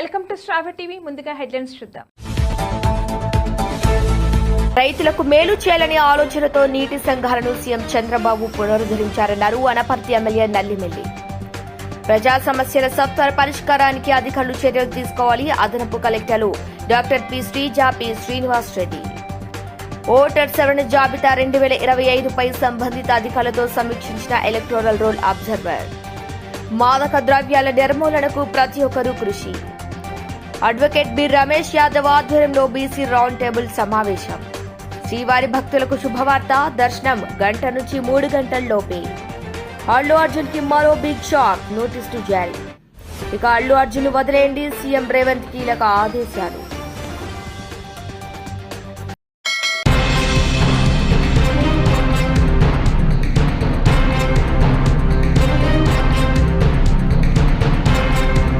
Welcome to Shravya TV. ముందుగా headlines చూద్దాం. రైతులకు మేలు చేయాలనే ఆలోచనతో నీటి సంఘాలను సీఎం చంద్రబాబు పునరుద్ధరించారన్నారు అనపర్తి ఎమ్మెల్యే నల్లిమెల్లి. ప్రజా సమస్యల సత్వర పరిష్కారానికి అధికారులు చర్యలు తీసుకోవాలి. అదనపు కలెక్టర్లు doctor P Sreeja, P Srinivas Reddy. Voter సవరణ జాబితా 2025పై సంబంధిత అధికారులతో సమీక్షించిన ఎలక్టోరల్ రోల్ అబ్జర్వర్. మాదక ద్రవ్యాల నిర్మూలనకు ప్రతి ఒక్కరూ కృషి. అడ్వకేట్ బి రమేష్ యాదవ్ ఆధ్వర్యంలో బీసీ రౌండ్ టేబుల్ సమావేశం. శ్రీవారి భక్తులకు శుభవార్త. దర్శనం గంట నుంచి 3 గంటల్లోపే. అల్లు అర్జున్ కి మరో బిగ్ షాక్, నోటీసులు జారీ. ఇక అల్లు అర్జున్ వదిలేయండి, సీఎం రేవంత్ కీలక ఆదేశాలు.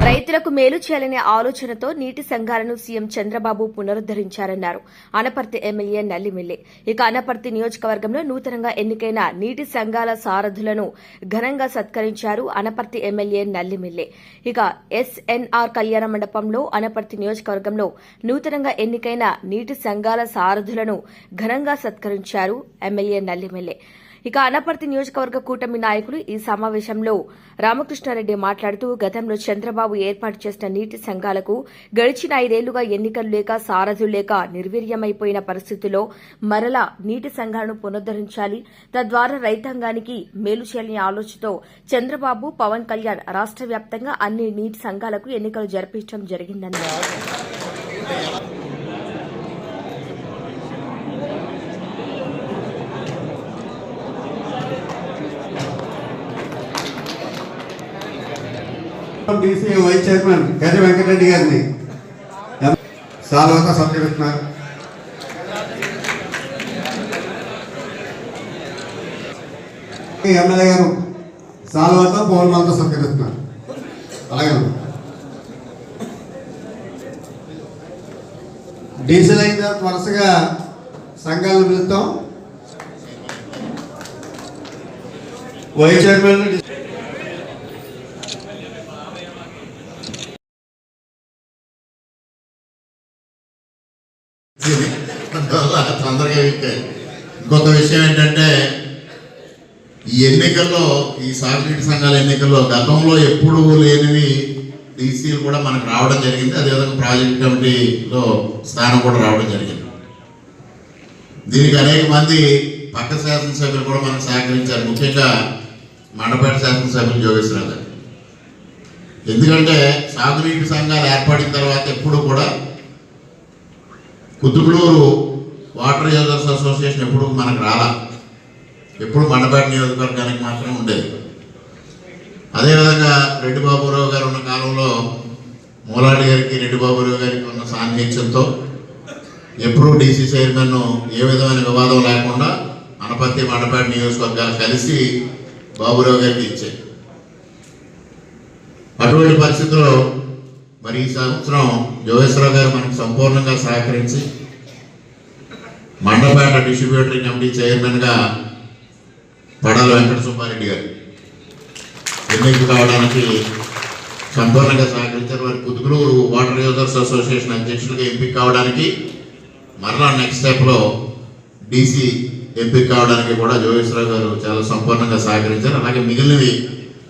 రైతులకు మేలు చేయాలనే ఆలోచనతో నీటి సంఘాలను సీఎం చంద్రబాబు పునరుద్దరించారన్నారు అనపర్తి ఎమ్మెల్యే నల్లిమెల్లి. ఇక అనపర్తి నియోజకవర్గంలో నూతనంగా ఎన్నికైన నీటి సంఘాల సారథులను ఘనంగా సత్కరించారు అనపర్తి ఎమ్మెల్యే నల్లిమెల్లి. ఇక ఎస్ఎన్ఆర్ కళ్యాణ మండపంలో అనపర్తి నియోజకవర్గంలో నూతనంగా ఎన్నికైన నీటి సంఘాల సారథులను ఘనంగా సత్కరించారు ఎమ్మెల్యే నల్లిమెల్లి. ఇక అనపర్తి నియోజకవర్గ కూటమి నాయకులు ఈ సమావేశంలో రామకృష్ణారెడ్డి మాట్లాడుతూ గతంలో చంద్రబాబు ఏర్పాటు చేసిన నీటి సంఘాలకు గడిచిన 5 ఏళ్లుగా ఎన్నికలు లేక సారథులు లేక నిర్వీర్యమైపోయిన పరిస్థితుల్లో మరలా నీటి సంఘాలను పునరుద్దరించాలి, తద్వారా రైతాంగానికి మేలు చేయాలనే ఆలోచనతో చంద్రబాబు, పవన్ కళ్యాణ్ రాష్ట్ర వ్యాప్తంగా అన్ని నీటి సంఘాలకు ఎన్నికలు జరిపించడం జరిగిందన్నారు. డీసీ వైస్ చైర్మన్ గజ వెంకటరెడ్డి గారిని సాల్వాతో సత్కరిస్తున్నారు. ఎమ్మెల్యే గారు సాల్వాతో పౌర్ణాలతో సత్కరిస్తున్నారు. అలాగే డీసీలు అయిన తర్వాత వరుసగా సంఘాలను పిలుస్తాం. వైస్ చైర్మన్ తొందరగా ఇంకొక విషయం ఏంటంటే ఈ ఎన్నికల్లో, ఈ సాగునీటి సంఘాల ఎన్నికల్లో గతంలో ఎప్పుడు లేనివి డీసీలు కూడా మనకు రావడం జరిగింది. అదేవిధంగా ప్రాజెక్ట్ కమిటీలో స్థానం కూడా రావడం జరిగింది. దీనికి అనేక మంది పక్క శాసనసభ్యులు కూడా మనకు సహకరించారు, ముఖ్యంగా మండపేట శాసనసభ్యులు జోగేశ్వరరావు గారు. ఎందుకంటే సాగునీటి సంఘాలు ఏర్పడిన తర్వాత ఎప్పుడు కూడా కుతుకులూరు వాటర్ యూజర్స్ అసోసియేషన్ ఎప్పుడు మనకు రాలా, ఎప్పుడు మండపేట నియోజకవర్గానికి మాత్రమే ఉండేది. అదేవిధంగా రెడ్డి బాబురావు గారు ఉన్న కాలంలో మూలాడి గారికి, రెడ్డి బాబురావు గారికి ఉన్న సాన్నిహిత్యంతో ఎప్పుడూ డీసీ చైర్మన్ ఏ విధమైన వివాదం లేకుండా అనపర్తి, మండపేట నియోజకవర్గాలు కలిసి బాబురావు గారికి ఇచ్చాయి. అటువంటి పరిస్థితుల్లో మరి ఈ సంవత్సరం జోగేశ్వరరావు గారు మనకు సంపూర్ణంగా సహకరించి మండపేట డిస్ట్రిబ్యూటరీ కమిటీ చైర్మన్గా పడాల వెంకట సుబ్బారెడ్డి గారు ఎన్నిక కావడానికి సంపూర్ణంగా సహకరించారు. వారి కుతుకులూరు వాటర్ యూజర్స్ అసోసియేషన్ అధ్యక్షులుగా ఎంపిక కావడానికి, మరలా నెక్స్ట్ స్టెప్లో డీసీ ఎంపిక కావడానికి కూడా జోగేశ్వరరావు గారు చాలా సంపూర్ణంగా సహకరించారు. అలాగే మిగిలినవి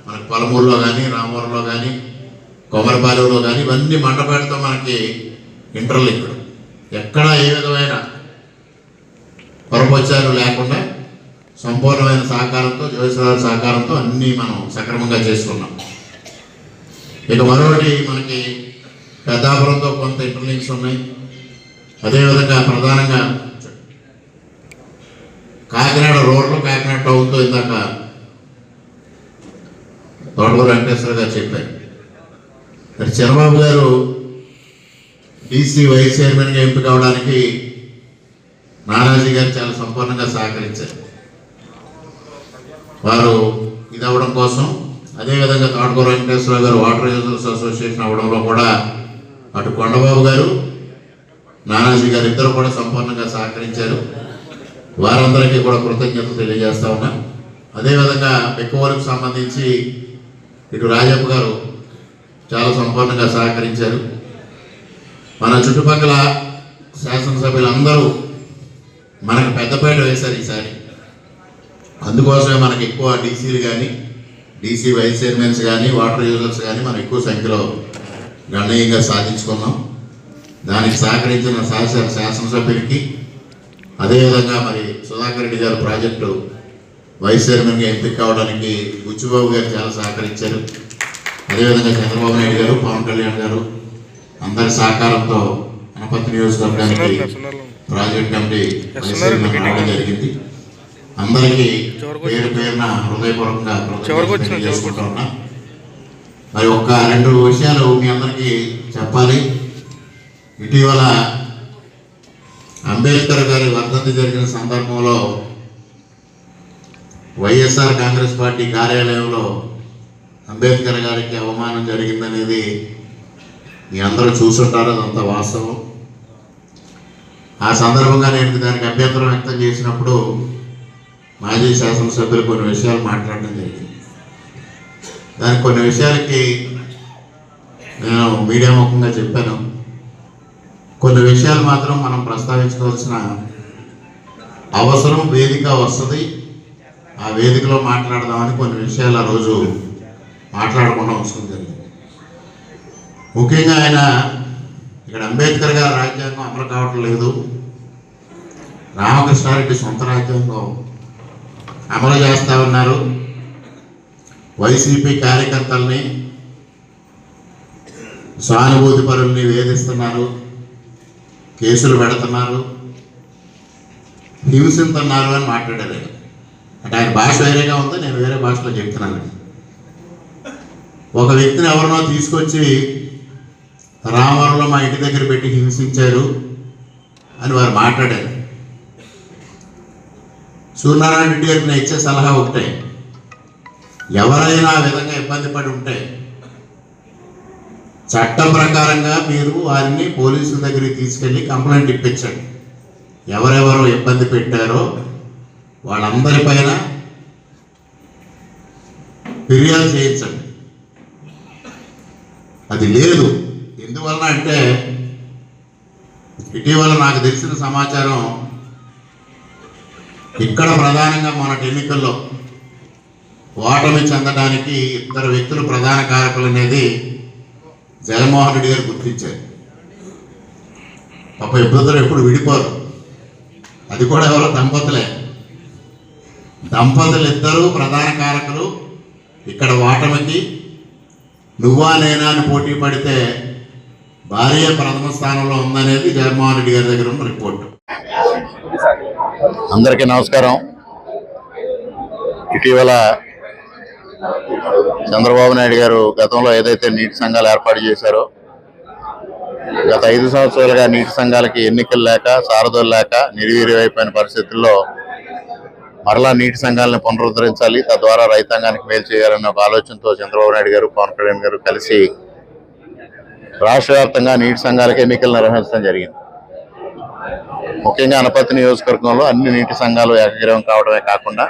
మనకు పలమూరులో కానీ, రామవరంలో కానీ, కొమరపాలెంలో కానీ ఇవన్నీ మండపేటతో మనకి ఇంటర్లింక్డ్. ఎక్కడ ఏ విధమైన పొరపచ్చారు లేకుండా సంపూర్ణమైన సహకారంతో, జోగేశ్వరరావు సహకారంతో అన్నీ మనం సక్రమంగా చేసుకున్నాం. ఇక మరొకటి మనకి పెద్దాపురంతో కొంత ఇంటర్లింక్స్ ఉన్నాయి. అదేవిధంగా ప్రధానంగా కాకినాడ రోడ్లో, కాకినాడ టౌన్తో ఇందాక తోటూరు వెంకటేశ్వర గారు చెప్పారు. మరి చంద్రబాబు గారు డీసీ వైస్ చైర్మన్గా ఎంపిక అవడానికి నానాజీ గారు చాలా సంపూర్ణంగా సహకరించారు. వారు ఇది అవ్వడం కోసం, అదేవిధంగా తోటకూర వెంకటేశ్వరరావు గారు వాటర్ యూజర్స్ అసోసియేషన్ అవ్వడంలో కూడా అటు కొండబాబు గారు, నానాజీ గారు ఇద్దరు కూడా సంపూర్ణంగా సహకరించారు. వారందరికీ కూడా కృతజ్ఞతలు తెలియజేస్తా ఉన్నా. అదేవిధంగా ఎక్కువలకు సంబంధించి ఇటు రాజప్ప గారు చాలా సంపూర్ణంగా సహకరించారు. మన చుట్టుపక్కల శాసనసభ్యులందరూ మనకు పెద్దపేట వేశారు ఈసారి. అందుకోసమే మనకు ఎక్కువ డీసీలు కానీ డీసీ వైస్ చైర్మన్స్ కానీ వాటర్ యూజర్స్ కానీ మనం ఎక్కువ సంఖ్యలో గణనీయంగా సాధించుకున్నాం. దానికి సహకరించిన శాసనసభ్యులకి, అదేవిధంగా మరి సుధాకర్ రెడ్డి గారు ప్రాజెక్టు వైస్ చైర్మన్గా ఎంపిక కావడానికి బుచ్చిబాబు గారు చాలా సహకరించారు. అదేవిధంగా చంద్రబాబు నాయుడు గారు, పవన్ కళ్యాణ్ గారు అందరి సహకారంతో అనపర్తి నియోజకవర్గానికి ప్రాజెక్ట్ కమిటీ వైస్ చైర్మన్ రావడం జరిగింది. అందరికీ పేరు పేరున హృదయపూర్వకంగా కృతజ్ఞతలు చేసుకుంటూ ఉన్నా. మరి ఒక 2 విషయాలు మీ అందరికీ చెప్పాలి. ఇటీవల అంబేద్కర్ గారి వర్ధంతి జరిగిన సందర్భంలో వైఎస్ఆర్ కాంగ్రెస్ పార్టీ కార్యాలయంలో అంబేద్కర్ గారికి అవమానం జరిగిందనేది మీ అందరూ చూసుంటారు. అదంతా వాస్తవం. ఆ సందర్భంగా నేను దానికి అభ్యంతరం వ్యక్తం చేసినప్పుడు మాజీ శాసనసభ్యులు కొన్ని విషయాలు మాట్లాడడం జరిగింది. దానికి కొన్ని విషయాలకి నేను మీడియా ముఖంగా చెప్పాను. కొన్ని విషయాలు మాత్రం మనం ప్రస్తావించుకోవాల్సిన అవసరం వేదిక వస్తుంది. ఆ వేదికలో మాట్లాడదామని కొన్ని విషయాలు ఆ రోజు మాట్లాడకుండా అవసరం జరిగింది. ముఖ్యంగా ఆయన ఇక్కడ అంబేద్కర్ గారి రాజ్యాంగం అమలు కావటం లేదు, రామకృష్ణారెడ్డి సొంత రాజ్యాంగం అమలు చేస్తా ఉన్నారు, వైసీపీ కార్యకర్తల్ని సానుభూతి పరుల్ని వేధిస్తున్నారు, కేసులు పెడుతున్నారు, హింసిస్తున్నారు అని మాట్లాడారు. అంటే ఆయన భాష వేరేగా ఉంది, నేను వేరే భాషలో చెప్తున్నాను. ఒక వ్యక్తిని ఎవరినో తీసుకొచ్చి రామవరంలో మా ఇంటి దగ్గర పెట్టి హింసించారు అని వారు మాట్లాడారు. సూర్యనారాయణ రెడ్డి గారికి నేను ఇచ్చే సలహా ఒకటే, ఎవరైనా ఆ విధంగా ఇబ్బంది పడి ఉంటే చట్టం ప్రకారంగా మీరు వారిని పోలీసుల దగ్గరికి తీసుకెళ్ళి కంప్లైంట్ ఇప్పించండి. ఎవరెవరు ఇబ్బంది పెట్టారో వాళ్ళందరిపైన ఫిర్యాదు చేయించండి. అది లేదు. ఎందువలన అంటే ఇటీవల నాకు తెలిసిన సమాచారం, ఇక్కడ ప్రధానంగా మొన్నటి ఎన్నికల్లో ఓటమి చెందడానికి 2 వ్యక్తులు ప్రధాన కారకులు అనేది జగన్మోహన్ రెడ్డి గారు గుర్తించారు. పాప ఇద్దరు ఎప్పుడు విడిపోరు. అది కూడా ఎవరో దంపతులు ఇద్దరు ప్రధాన కారకులు. ఇక్కడ ఓటమికి నువ్వా నేనా అని పోటీ పడితే భార్య ప్రథమ స్థానంలో ఉందనేది జగన్మోహన్ రెడ్డి గారి దగ్గర ఉన్న రిపోర్టు. అందరికీ నమస్కారం. ఇటీవల చంద్రబాబు నాయుడు గారు గతంలో ఏదైతే నీటి సంఘాలు ఏర్పాటు చేశారో, గత 5 సంవత్సరాలుగా నీటి సంఘాలకి ఎన్నికలు లేక, సారథులు లేక నిర్వీర్యమైపోయిన పరిస్థితుల్లో మరలా నీటి సంఘాలను పునరుద్ధరించాలి, తద్వారా రైతాంగానికి మేలు చేయాలన్న ఒక ఆలోచనతో చంద్రబాబు నాయుడు గారు, పవన్ కళ్యాణ్ గారు కలిసి రాష్ట్ర వ్యాప్తంగా నీటి సంఘాలకు ఎన్నికలు నిర్వహించడం జరిగింది. ముఖ్యంగా అనపర్తి నియోజకవర్గంలో అన్ని నీటి సంఘాలు ఏకగ్రీవం కావడమే కాకుండా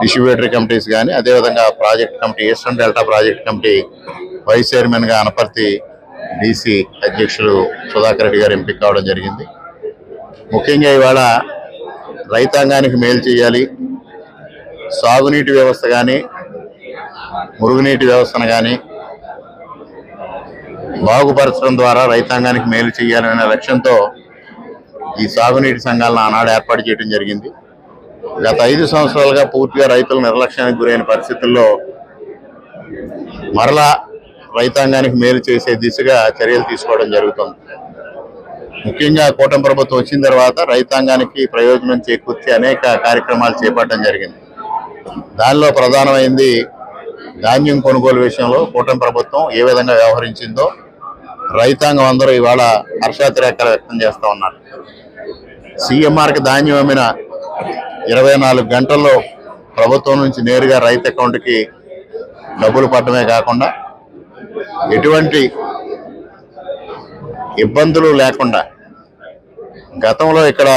డిస్ట్రిబ్యూటరీ కమిటీస్ కానీ, అదేవిధంగా project committee, eastern delta project committee vice చైర్మన్గా అనపర్తి డీసీ అధ్యక్షులు సుధాకర్ రెడ్డి గారు ఎంపిక కావడం జరిగింది. ముఖ్యంగా ఇవాళ రైతాంగానికి మేలు చేయాలి, సాగునీటి వ్యవస్థ కానీ మురుగునీటి వ్యవస్థను కానీ బాగుపరచడం ద్వారా రైతాంగానికి మేలు చేయాలనే లక్ష్యంతో ఈ సాగునీటి సంఘాలను ఆనాడు ఏర్పాటు చేయడం జరిగింది. గత 5 సంవత్సరాలుగా పూర్తిగా రైతులు నిర్లక్ష్యానికి గురైన పరిస్థితుల్లో మరలా రైతాంగానికి మేలు చేసే దిశగా చర్యలు తీసుకోవడం జరుగుతుంది. ముఖ్యంగా కూటమి ప్రభుత్వం వచ్చిన తర్వాత రైతాంగానికి ప్రయోజనం చేకూర్చే అనేక కార్యక్రమాలు చేపట్టడం జరిగింది. దానిలో ప్రధానమైంది ధాన్యం కొనుగోలు విషయంలో కూటమి ప్రభుత్వం ఏ విధంగా వ్యవహరించిందో రైతాంగం అందరూ ఇవాళ హర్షాతిరేకాలు వ్యక్తం చేస్తూ ఉన్నారు. సీఎంఆర్కి ధాన్యం అమ్మిన 24 గంటల్లో ప్రభుత్వం నుంచి నేరుగా రైతు అకౌంట్కి డబ్బులు పడటమే కాకుండా ఎటువంటి ఇబ్బందులు లేకుండా గతంలో ఇక్కడ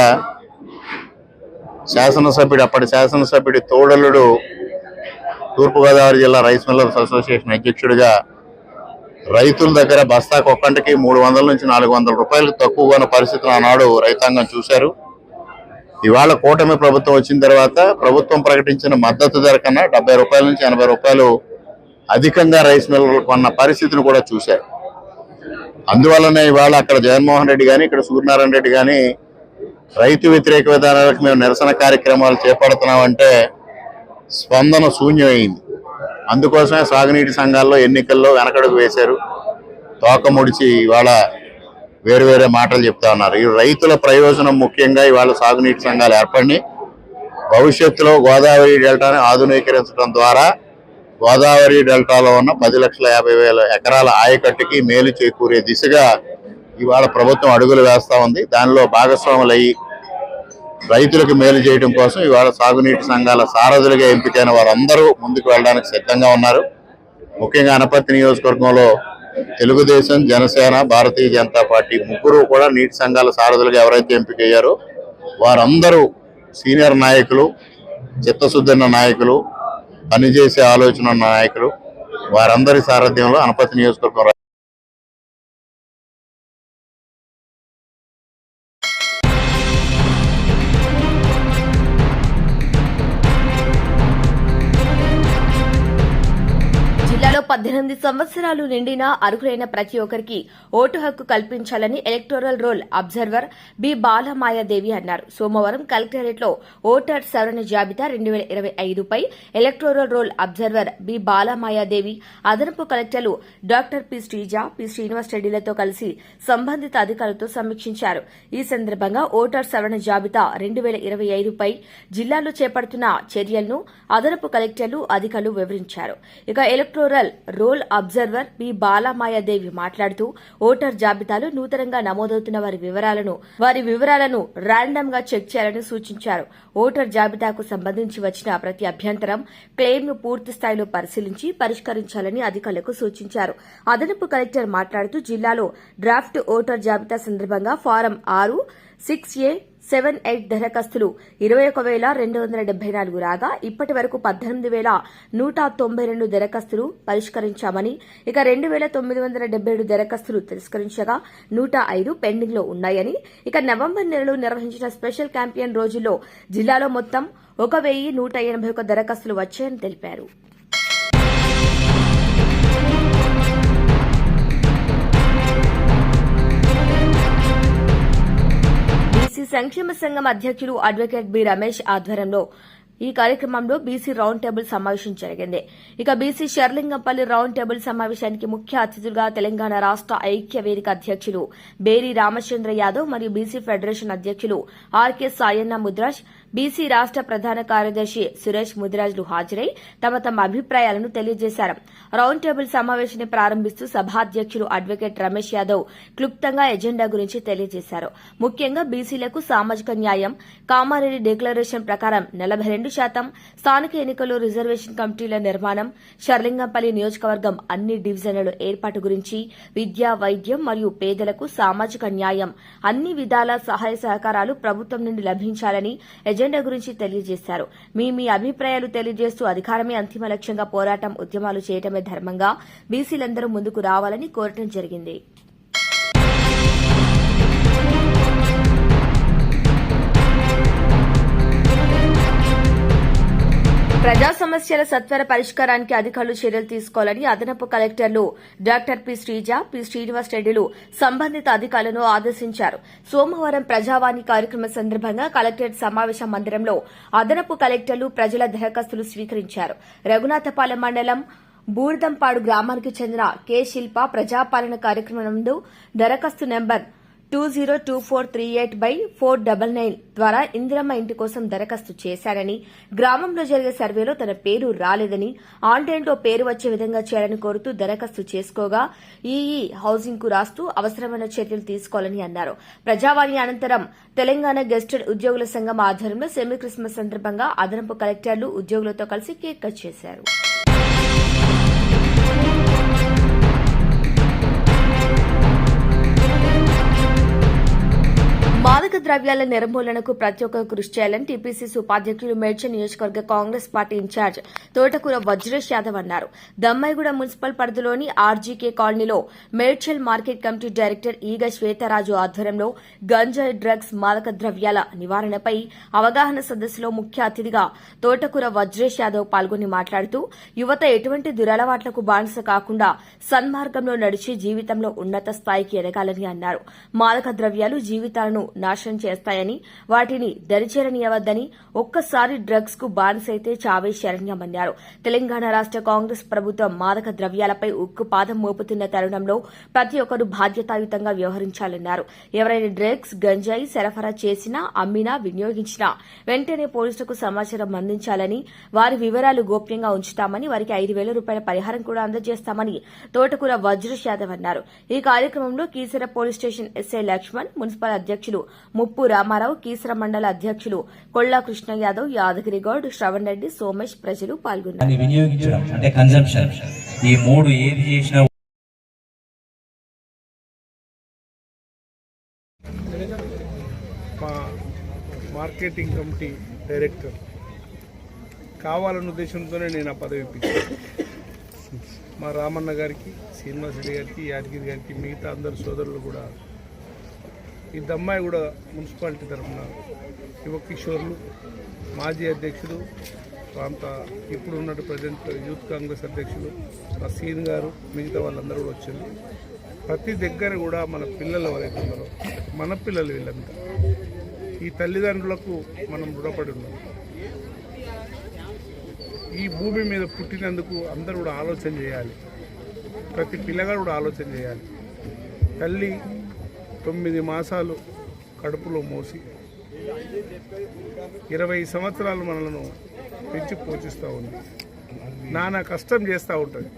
అప్పటి శాసనసభ్యుడి తోడలుడు తూర్పుగోదావరి జిల్లా రైస్ మిల్లర్స్ అసోసియేషన్ అధ్యక్షుడిగా రైతుల దగ్గర బస్తాకు ఒక్కంటికి 300 నుంచి 400 రూపాయలకు తక్కువ ఉన్న పరిస్థితులు ఆనాడు రైతాంగం చూశారు. ఇవాళ కూటమి ప్రభుత్వం వచ్చిన తర్వాత ప్రభుత్వం ప్రకటించిన మద్దతు ధర కన్నా 70 రూపాయల నుంచి 80 రూపాయలు అధికంగా రైస్ మిల్లర్లు కొన్న పరిస్థితిని కూడా చూశారు. అందువల్లనే ఇవాళ అక్కడ జగన్మోహన్ రెడ్డి కానీ ఇక్కడ సూర్యనారాయణ రెడ్డి కానీ రైతు వ్యతిరేక విధానాలకు మేము నిరసన కార్యక్రమాలు చేపడుతున్నామంటే స్పందన శూన్యమైంది. అందుకోసమే సాగునీటి సంఘాల్లో ఎన్నికల్లో వెనకడుగు వేశారు, తోక ముడిచి ఇవాళ వేరే మాటలు చెప్తా ఉన్నారు. ఈ రైతుల ప్రయోజనం ముఖ్యంగా ఇవాళ సాగునీటి సంఘాలు ఏర్పడి భవిష్యత్తులో గోదావరి డెల్టాని ఆధునీకరించడం ద్వారా గోదావరి డెల్టాలో ఉన్న 10,50,000 ఎకరాల ఆయకట్టుకి మేలు చేకూరే దిశగా ఇవాళ ప్రభుత్వం అడుగులు వేస్తా ఉంది. దానిలో భాగస్వాములయ్యి రైతులకు మేలు చేయడం కోసం ఇవాళ సాగునీటి సంఘాల సారథులుగా ఎంపికైన వారందరూ ముందుకు వెళ్ళడానికి సిద్ధంగా ఉన్నారు. ముఖ్యంగా అనపర్తి నియోజకవర్గంలో తెలుగుదేశం, జనసేన, భారతీయ జనతా పార్టీ ముగ్గురు కూడా నీటి సంఘాల సారథులుగా ఎవరైతే ఎంపికయ్యారో వారందరూ సీనియర్ నాయకులు, చిత్తశుద్ధి నాయకులు, పనిచేసే ఆలోచన ఉన్న నాయకులు. వారందరి సారథ్యంలో అనపర్తి నియోజకవర్గం జిల్లాలో 18 సంవత్సరాలు నిండిన అర్హులైన ప్రతి ఒక్కరికి ఓటు హక్కు కల్పించాలని electoral roll observer B Balamayadevi అన్నారు. సోమవారం కలెక్టరేట్లో ఓటర్ సవరణ జాబితా 2025పై electoral roll observer B Balamayadevi, అదనపు కలెక్టర్లు doctor P Sreeja, P Srinivas రెడ్డిలతో కలిసి సంబంధిత అధికారులతో సమీక్షించారు. ఈ సందర్భంగా ఓటర్ సవరణ జాబితా 2025పై జిల్లాలో చేపడుతున్న చర్యలను అదనపు కలెక్టర్లు, అధికారులు వివరించారు. ఇక electoral roll observer B Balamayadevi మాట్లాడుతూ ఓటర్ జాబితాలో నూతనంగా నమోదవుతున్న వారి వివరాలను ర్యాండమ్ గా చెక్ చేయాలని సూచించారు. ఓటర్ జాబితాకు సంబంధించి వచ్చిన ప్రతి అభ్యంతరం, క్లెయిమ్ ను పూర్తి స్థాయిలో పరిశీలించి పరిష్కరించాలని అధికారులకు సూచించారు. అదనపు కలెక్టర్ మాట్లాడుతూ జిల్లాలో డ్రాఫ్ట్ ఓటర్ జాబితా సందర్భంగా ఫారం 6, 6A, 7-8 దరఖాస్తులు 21,274 రాగా ఇప్పటి వరకు 18,192 దరఖాస్తులు పరిష్కరించామని, ఇక 2,977 దరఖాస్తులు తిరస్కరించగా 105 పెండింగ్ లో ఉన్నాయని, ఇక నవంబర్ నెలలో నిర్వహించిన స్పెషల్ క్యాంపెయిన్ రోజుల్లో జిల్లాలో మొత్తం 1,181 దరఖాస్తులు వచ్చాయని తెలిపారు. బీసీ సంక్షేమ సంఘం అధ్యక్షులు అడ్వకేట్ బి రమేష్ ఆధ్వర్యంలో ఈ కార్యక్రమంలో బీసీ రౌండ్ టేబుల్ సమావేశం జరిగింది. ఇక బీసీ షర్లింగంపల్లి రౌండ్ టేబుల్ సమావేశానికి ముఖ్య అతిథులుగా తెలంగాణ రాష్ట ఐక్య వేదిక అధ్యక్షులు బేరి రామచంద్ర యాదవ్ మరియు బీసీ ఫెడరేషన్ అధ్యక్షులు ఆర్కే సాయన్న ముద్రాజ్, బీసీ రాష్ట ప్రధాన కార్యదర్శి సురేష్ ముదిరాజులు హాజరై తమ అభిప్రాయాలను తెలియజేశారు. రౌండ్ టేబుల్ సమావేశాన్ని ప్రారంభిస్తూ సభాధ్యక్షులు అడ్వకేట్ రమేష్ యాదవ్ క్లుప్తంగా ఎజెండా గురించి తెలియజేశారు. ముఖ్యంగా బీసీలకు సామాజిక న్యాయం, కామారెడ్డి డిక్లరేషన్ ప్రకారం 42%, స్థానిక ఎన్నికల్లో రిజర్వేషన్ కమిటీల నిర్మాణం, షర్లింగంపల్లి నియోజకవర్గం అన్ని డివిజన్ల ఏర్పాటు గురించి, విద్య, వైద్యం మరియు పేదలకు సామాజిక న్యాయం, అన్ని విధాల సహాయ సహకారాలు ప్రభుత్వం నుండి లభించాలని ఎజెండా గురించి తెలియజేశారు. మీ అభిప్రాయాలు తెలియజేస్తూ అధికారమే అంతిమ లక్ష్యంగా పోరాటం, ఉద్యమాలు చేయటమే ధర్మంగా బీసీలందరూ ముందుకు రావాలని కోరటం జరిగింది. ప్రజా సమస్యల సత్వర పరిష్కారానికి అధికారులు చర్యలు తీసుకోవాలని అదనపు కలెక్టర్లు doctor P Sreeja, P Srinivas రెడ్డిలు సంబంధిత అధికారులను ఆదేశించారు. సోమవారం ప్రజావాణి కార్యక్రమం సందర్భంగా కలెక్టరేట్ సమావేశ మందిరంలో అదనపు కలెక్టర్లు ప్రజల దరఖాస్తులు స్వీకరించారు. రఘునాథపాలెం మండలం బూర్దంపాడు గ్రామానికి చెందిన కె శిల్ప ప్రజాపాలన కార్యక్రమంలో దరఖాస్తు నెంబర్ 202438/499 ద్వారా ఇందిరమ్మ ఇంటి కోసం దరఖాస్తు చేశారని, గ్రామంలో జరిగే సర్వేలో తన పేరు రాలేదని, ఆన్లైన్లో పేరు వచ్చే విధంగా చేయాలని కోరుతూ దరఖాస్తు చేసుకోగా ఈఈ హౌసింగ్ కు రాస్తూ అవసరమైన చర్యలు తీసుకోవాలని అన్నారు. ప్రజావాణి అనంతరం తెలంగాణ గెస్టెడ్ ఉద్యోగుల సంఘం ఆధ్వర్యంలో సెమీ క్రిస్మస్ సందర్భంగా అదనపు కలెక్టర్లు ఉద్యోగులతో కలిసి కేక్ కట్ చేశారు. మాదక ద్రవ్యాల నిర్మూలనకు ప్రతి ఒక్కరు కృషి చేయాలని టీపీసీసీ ఉపాధ్యక్షులు మేడ్చల్ నియోజకవర్గ కాంగ్రెస్ పార్టీ ఇన్ఛార్జ్ తోటకూర వజ్రేష్ యాదవ్ అన్నారు. దమ్మాయిగూడ మున్సిపల్ పరిధిలోని ఆర్జీకే కాలనీలో మేడ్చల్ మార్కెట్ కమిటీ డైరెక్టర్ ఈగ శ్వేతరాజు ఆధ్వర్యంలో గంజాయి డ్రగ్స్ మాదక ద్రవ్యాల నివారణపై అవగాహన సదస్సులో ముఖ్య అతిథిగా తోటకూర వజ్రేష్ యాదవ్ పాల్గొని మాట్లాడుతూ యువత ఎటువంటి దురలవాట్లకు బానిస కాకుండా సన్మార్గంలో నడిచి జీవితంలో ఉన్నత స్థాయికి ఎదగాలని అన్నారు. మాదక ద్రవ్యాలు జీవితాలను నాశనం చేస్తాయని వాటిని దరిచేరనీయవద్దని, ఒక్కసారి డ్రగ్స్ కు బానిసైతే చావే శరణ్యమన్నారు. తెలంగాణ రాష్ట కాంగ్రెస్ ప్రభుత్వం మాదక ద్రవ్యాలపై ఉక్కు పాదం మోపుతున్న తరుణంలో ప్రతి ఒక్కరూ బాధ్యతాయుతంగా వ్యవహరించాలన్నారు. ఎవరైనా డ్రగ్స్ గంజాయి సరఫరా చేసినా, అమ్మినా, వినియోగించినా వెంటనే పోలీసులకు సమాచారం అందించాలని, వారి వివరాలు గోప్యంగా ఉంచుతామని, వారికి 5,000 రూపాయల పరిహారం కూడా అందజేస్తామని తోటకూర వజ్రేష్ యాదవ్ అన్నారు. ఈ కార్యక్రమంలో Keesara police station SI Laxman, municipal అధ్యక్షులు ముప్పు రామారావు, కీసర మండల అధ్యక్షులు కొల్లా కృష్ణ యాదవ్, యాదగిరి గౌడ్, శ్రవణ్ రెడ్డి, సోమేష్ ప్రజలు పాల్గొన్నారు. వినియోగించడం అంటే కన్జంప్షన్, ఈ మూడు ఏది చేసినా మా మార్కెటింగ్ కమిటీ డైరెక్టర్ కావాలన్న ఉద్దేశంతోనే నేను ఆ పదవి ఇప్పించాను. మా రామన్న గారికి, శ్రీనివాస్ రెడ్డి గారికి, యాదగిరి గారికి, మిగతా అందరు సోదరులు కూడా ఈ దమ్మాయిగూడ మున్సిపాలిటీ తరఫున యువ కిషోర్లు, మాజీ అధ్యక్షుడు, ప్రాంత ఇప్పుడు ఉన్నట్టు ప్రజెంట్ యూత్ కాంగ్రెస్ అధ్యక్షులు మా సీన్ గారు, మిగతా వాళ్ళందరూ కూడా వచ్చారు. ప్రతి దగ్గర కూడా మన పిల్లలు ఎవరైతే ఉన్నారో, మన పిల్లలు వీళ్ళంతా, ఈ తల్లిదండ్రులకు మనం రుణపడి ఉన్నాం. ఈ భూమి మీద పుట్టినందుకు అందరూ కూడా ఆలోచన చేయాలి. ప్రతి పిల్లగాడు కూడా ఆలోచన చేయాలి. తల్లి 9 మాసాలు కడుపులో మోసి 20 సంవత్సరాలు మనలను పెంచి పోషిస్తూ ఉంది. నానా కష్టం చేస్తూ ఉంటుంది.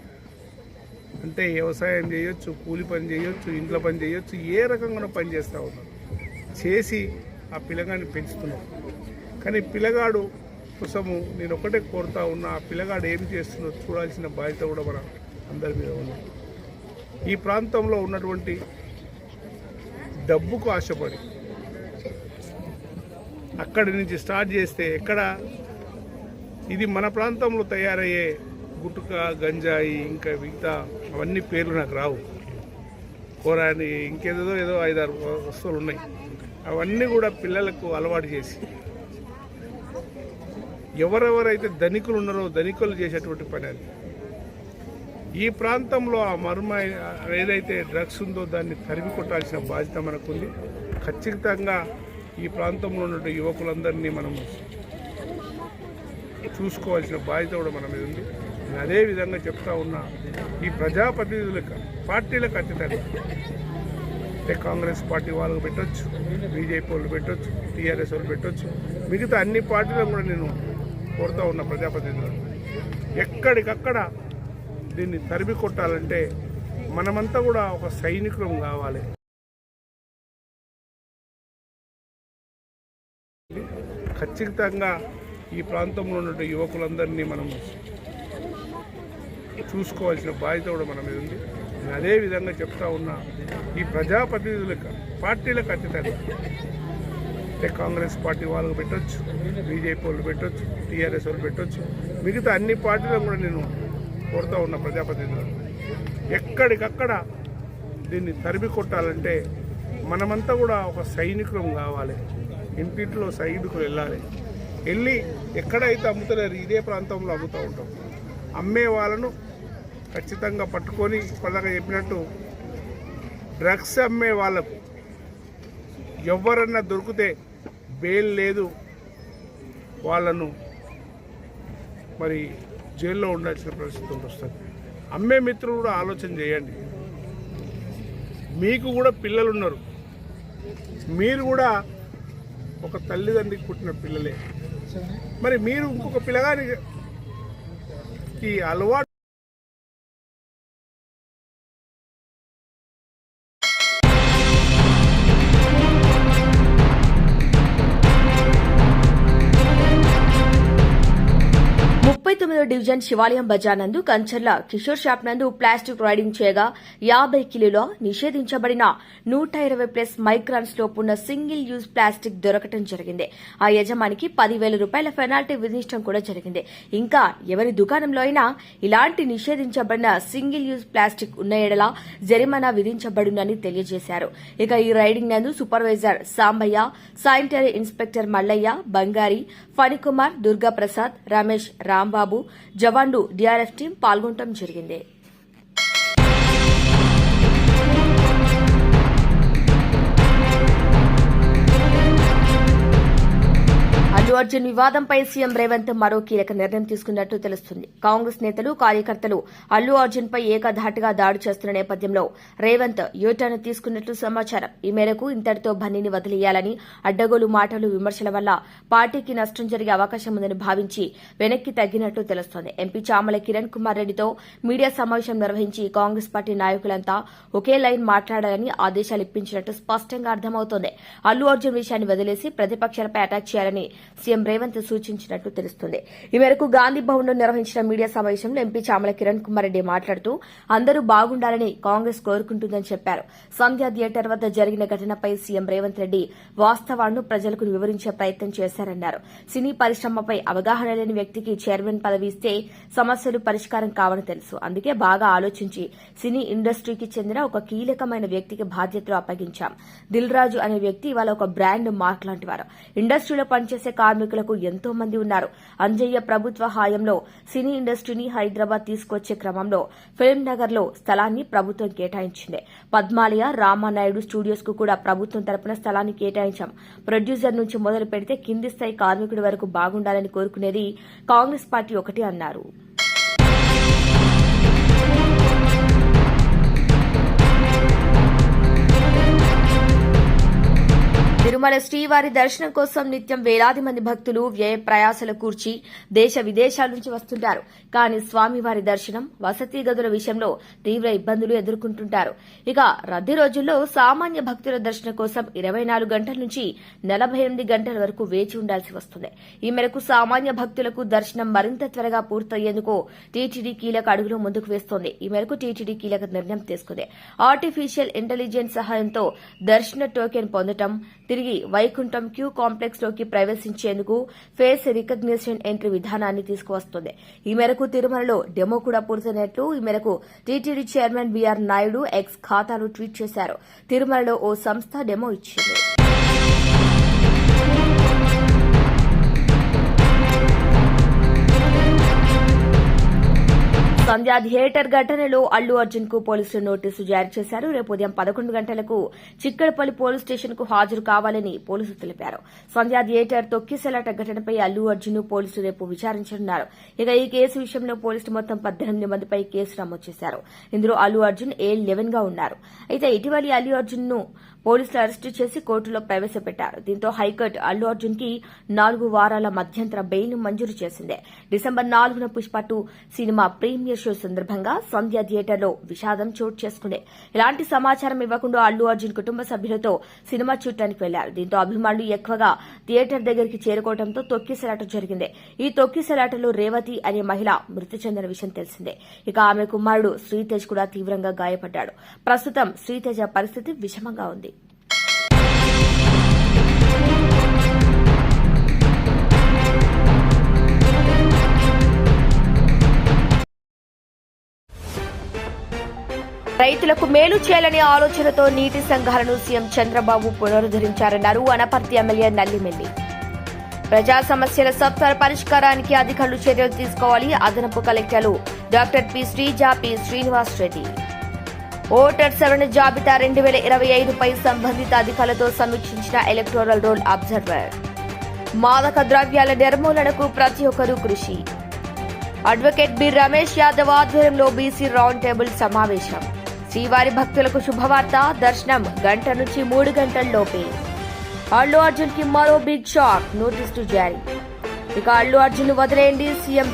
అంటే వ్యవసాయం చేయొచ్చు, కూలి పని చేయొచ్చు, ఇంట్లో పని చేయొచ్చు, ఏ రకంగా పని చేస్తూ ఉన్నారు. చేసి ఆ పిల్లగాడిని పెంచుతున్నాం. కానీ పిల్లగాడు కోసము నేను ఒకటే కోరుతా ఉన్నా, ఆ పిల్లగాడు ఏం చేస్తుందో చూడాల్సిన బాధ్యత కూడా మన అందరి మీద ఉంది. ఈ ప్రాంతంలో ఉన్నటువంటి డబ్బుకు ఆశపడి అక్కడి నుంచి స్టార్ట్ చేస్తే ఎక్కడ ఇది మన ప్రాంతంలో తయారయ్యే గుట్క, గంజాయి, ఇంకా మిగతా అవన్నీ పేర్లు నాకు రావు, కోరాని ఇంకేదో 5-6 వస్తువులు ఉన్నాయి. అవన్నీ కూడా పిల్లలకు అలవాటు చేసి ఎవరెవరైతే ధనికులు ఉన్నారో ధనికులు చేసేటువంటి పని అది. ఈ ప్రాంతంలో ఆ మర్మ ఏదైతే డ్రగ్స్ ఉందో దాన్ని తరిమి కొట్టాల్సిన బాధ్యత మనకుంది. ఖచ్చితంగా ఈ ప్రాంతంలో ఉన్న యువకులందరినీ మనం చూసుకోవాల్సిన బాధ్యత కూడా మన మీద ఉంది. నేను అదే విధంగా చెప్తా ఉన్నా, ఈ ప్రజాప్రతినిధులకు, పార్టీలకు అతీతంగా అంటే కాంగ్రెస్ పార్టీ వాళ్ళకు పెట్టొచ్చు, బీజేపీ వాళ్ళు పెట్టొచ్చు, టీఆర్ఎస్ వాళ్ళు పెట్టొచ్చు, మిగతా అన్ని పార్టీలను కూడా నేను కోరుతా ఉన్న ప్రజాప్రతినిధులు ఎక్కడికక్కడ దీన్ని తరిమి కొట్టాలంటే మనమంతా కూడా ఒక సైనికులం కావాలి. ఖచ్చితంగా ఈ ప్రాంతంలో ఉన్న యువకులందరినీ మనం చూసుకోవాల్సిన బాధ్యత కూడా మన మీద ఉంది. నేను అదే విధంగా చెప్తా ఉన్నా, ఈ ప్రజాప్రతినిధులకు, పార్టీలకు అతీతంగా అంటే కాంగ్రెస్ పార్టీ వాళ్ళకు పెట్టొచ్చు, బీజేపీ వాళ్ళు పెట్టొచ్చు, టీఆర్ఎస్ వాళ్ళు పెట్టొచ్చు, మిగతా అన్ని పార్టీలను కూడా నేను కోరుతా ఉన్న ప్రజాప్రతినిధులు ఎక్కడికక్కడ దీన్ని తరిమి కొట్టాలంటే మనమంతా కూడా ఒక సైనికులం కావాలి. ఇంటింట్లో సైనికులు వెళ్ళి ఎక్కడైతే అమ్ముతలేరు ఇదే ప్రాంతంలో అమ్ముతూ ఉంటాం. అమ్మే వాళ్ళను ఖచ్చితంగా పట్టుకొని ఇప్పటిదాకా చెప్పినట్టు డ్రగ్స్ అమ్మే వాళ్ళకు ఎవరన్నా దొరికితే బెయిల్ లేదు, వాళ్ళను మరి జైల్లో ఉండాల్సిన పరిస్థితి వస్తుంది. అమ్మే మిత్రులు కూడా ఆలోచన చేయండి. మీకు కూడా పిల్లలు ఉన్నారు, మీరు కూడా ఒక తల్లిదండ్రికి పుట్టిన పిల్లలే. మరి మీరు ఇంకొక పిల్లగానికి అలవాటు డివిజన్ శివాలయం బజార్ నందు కంచర్ల కిషోర్ షాప్ నందు ప్లాస్టిక్ రైడింగ్ చేయగా 50 కిలోల నిషేధించబడిన 120+ మైక్రాన్స్ లోపున్న సింగిల్ యూజ్ ప్లాస్టిక్ దొరకటం జరిగింది. ఆ యజమానికి 10,000 రూపాయల పెనాల్టీ విధించడం కూడా జరిగింది. ఇంకా ఎవరి దుకాణంలో అయినా ఇలాంటి నిషేధించబడిన సింగిల్ యూజ్ ప్లాస్టిక్ ఉన్న ఎడల జరిమానా విధించబడునని తెలియజేశారు. ఇక ఈ రైడింగ్ నందు supervisor Sambaiah, sanitary inspector Mallaiah, Bangari, Phanikumar, Durgaprasad, Ramesh, Rambabu, జవాన్లు, డీఆర్ఎఫ్ టీం పాల్గొనడం జరిగింది. అల్లు అర్జున్ వివాదంపై సీఎం రేవంత్ మరో కీలక నిర్ణయం తీసుకున్నట్టు తెలుస్తుంది. కాంగ్రెస్ నేతలు, కార్యకర్తలు అల్లు అర్జున్ పై ఏకధాటిగా దాడి చేస్తున్న నేపథ్యంలో రేవంత్ యూటర్న్ తీసుకున్నట్లు సమాచారం. ఈ మేరకు ఇంతటితో బన్నీని వదిలేయాలని, అడ్డగోలు మాటలు, విమర్శల వల్ల పార్టీకి నష్టం జరిగే అవకాశం ఉందని భావించి వెనక్కి తగ్గినట్లు తెలుస్తోంది. ఎంపీ చామల కిరణ్ కుమార్ రెడ్డితో మీడియా సమావేశం నిర్వహించి కాంగ్రెస్ పార్టీ నాయకులంతా ఒకే లైన్ మాట్లాడాలని ఆదేశాలు ఇప్పించినట్టు స్పష్టంగా అర్థమవుతోంది. అల్లు అర్జున్ విషయాన్ని వదిలేసి ప్రతిపక్షాలపై అటాక్ చేయాలని సీఎం రేవంత్ సూచించినట్లు తెలుస్తుంది. ఈ మేరకు గాంధీ భవన్ లో నిర్వహించిన మీడియా సమావేశంలో ఎంపీ చామల కిరణ్ కుమార్ రెడ్డి మాట్లాడుతూ అందరూ బాగుండాలని కాంగ్రెస్ కోరుకుంటుందని చెప్పారు. సంధ్య థియేటర్ వద్ద జరిగిన ఘటనపై సీఎం రేవంత్ రెడ్డి వాస్తవాలను ప్రజలకు వివరించే ప్రయత్నం చేశారన్నారు. సినీ పరిశ్రమపై అవగాహన లేని వ్యక్తికి చైర్మన్ పదవి ఇస్తే సమస్యలు పరిష్కారం కావని తెలుసు. అందుకే బాగా ఆలోచించి సినీ ఇండస్ట్రీకి చెందిన ఒక కీలకమైన వ్యక్తికి బాధ్యతలు అప్పగించాం. దిల్ రాజు అనే వ్యక్తి ఇవాళ ఒక బ్రాండ్ మార్క్ లాంటివారు. ఇండస్ట్రీలో పనిచేసే కార్మికులకు ఎంతో మంది ఉన్నారు. అంజయ్య ప్రభుత్వ హయాంలో సినీ ఇండస్ట్రీని హైదరాబాద్ తీసుకొచ్చే క్రమంలో ఫిల్మ్ నగర్ లో స్థలాన్ని ప్రభుత్వం కేటాయించింది. పద్మాలయ, రామానాయుడు స్టూడియోస్ కు కూడా ప్రభుత్వం తరపున స్థలాన్ని కేటాయించాం. ప్రొడ్యూసర్ నుంచి మొదలు పెడితే కింది స్థాయి కార్మికుడి వరకు బాగుండాలని కోరుకునేది కాంగ్రెస్ పార్టీ ఒకటి అన్నారు. తిరుమల శ్రీవారి దర్శనం కోసం నిత్యం వేలాది మంది భక్తులు వ్యయ ప్రయాసలు కూర్చి దేశ విదేశాల నుంచి వస్తుంటారు. కానీ స్వామివారి దర్శనం, వసతి గదుల విషయంలో తీవ్ర ఇబ్బందులు ఎదుర్కొంటుంటారు. ఇక రద్దీ రోజుల్లో సామాన్య భక్తుల దర్శనం కోసం 24 గంటల నుంచి 48 గంటల వరకు వేచి ఉండాల్సి వస్తుంది. ఈ మేరకు సామాన్య భక్తులకు దర్శనం మరింత త్వరగా పూర్తయ్యేందుకు టీటీడీ కీలక అడుగులు ముందుకు వేస్తోంది. ఈ మేరకు టీటీడీ కీలక నిర్ణయం తీసుకుంది. ఆర్టిఫిషియల్ ఇంటెలిజెన్స్ సహాయంతో దర్శన టోకెన్ పొందటం, తిరిగి వైకుంఠం క్యూ కాంప్లెక్స్ లోకి ప్రవేశించేందుకు ఫేస్ రికగ్నిషన్ ఎంట్రీ విధానాన్ని తీసుకువస్తుంది. ఈ మేరకు తిరుమలలో డెమో కూడా పూర్తయినట్లు ఈ మేరకు TTD chairman BR Naidu X ఖాతాలో ట్వీట్ చేశారు. తిరుమలలో ఓ సంస్థ డెమో ఇచ్చింది. సంధ్య థియేటర్ ఘటనలో అల్లు అర్జున్ కు పోలీసులు నోటీసు జారీ చేశారు. రేపు ఉదయం 11 గంటలకు చిక్కడపల్లి పోలీస్ స్టేషన్ కు హాజరు కావాలని పోలీసులు తెలిపారు. సంధ్య థియేటర్ తొక్కిసలాట ఘటనపై అల్లు అర్జున్ పోలీసులు రేపు విచారించనున్నారు. ఇక ఈ కేసు విషయంలో పోలీసులు మొత్తం 18 మందిపై కేసు నమోదు చేశారు. ఇందులో అల్లు అర్జున్ A11 గా ఉన్నారు. అయితే ఇటీవలి అల్లు అర్జున్ ను పోలీసులు అరెస్టు చేసి కోర్టులో ప్రవేశపెట్టారు. దీంతో హైకోర్టు అల్లు అర్జున్ కి 4 వారాల మధ్యంతర బెయిల్ మంజూరు చేసింది. డిసెంబర్ 4న పుష్ప 2 సినిమా ప్రీమియర్ షో సందర్భంగా సంధ్య థియేటర్లో విషాదం చోటు చేసుకుంది. ఇలాంటి సమాచారం ఇవ్వకుండా అల్లు అర్జున్ కుటుంబ సభ్యులతో సినిమా చూడటానికి వెళ్లారు. దీంతో అభిమానులు ఎక్కువగా థియేటర్ దగ్గరికి చేరుకోవడంతో తొక్కిసలాట జరిగింది. ఈ తొక్కిసలాటలో రేవతి అనే మహిళ మృతి చెందిన విషయం తెలిసిందే. ఇక ఆమె కుమారుడు శ్రీతేజ్ కూడా తీవ్రంగా గాయపడ్డాడు. ప్రస్తుతం శ్రీతేజ పరిస్థితి విషమంగా ఉంది. రైతులకు మేలు చేయాలనే ఆలోచనతో నీటి సంఘాలను సీఎం చంద్రబాబు పునరుద్దరించారన్నారు అనపర్తి ఎమ్మెల్యే నల్లిమిల్లి. ప్రజా సమస్యల సత్వర పరిష్కారానికి అధికారులు చర్యలు తీసుకోవాలి. అదనపు కలెక్టర్లు doctor P Sreeja, P Srinivas Reddy. Voter సవరణ జాబితా 2025పై సంబంధిత అధికారులతో సమీక్షించిన ఎలక్టోరల్ రోల్ అబ్జర్వర్. మాదక ద్రవ్యాల నిర్మూలనకు ప్రతి ఒక్కరూ కృషి. అడ్వకేట్ బి రమేష్ యాదవ్ ఆధ్వర్యంలో బీసీ రౌండ్ టేబుల్ సమావేశం. శ్రీవారి భక్తులకు శుభవార్త, దర్శనం గంట నుంచి 3 గంటల్లోపే. అల్లు అర్జున్ కి మరో బిగ్ షాక్, నోటీసులు జారీ. ఇక అల్లు అర్జున్ వదిలేయండి, సీఎం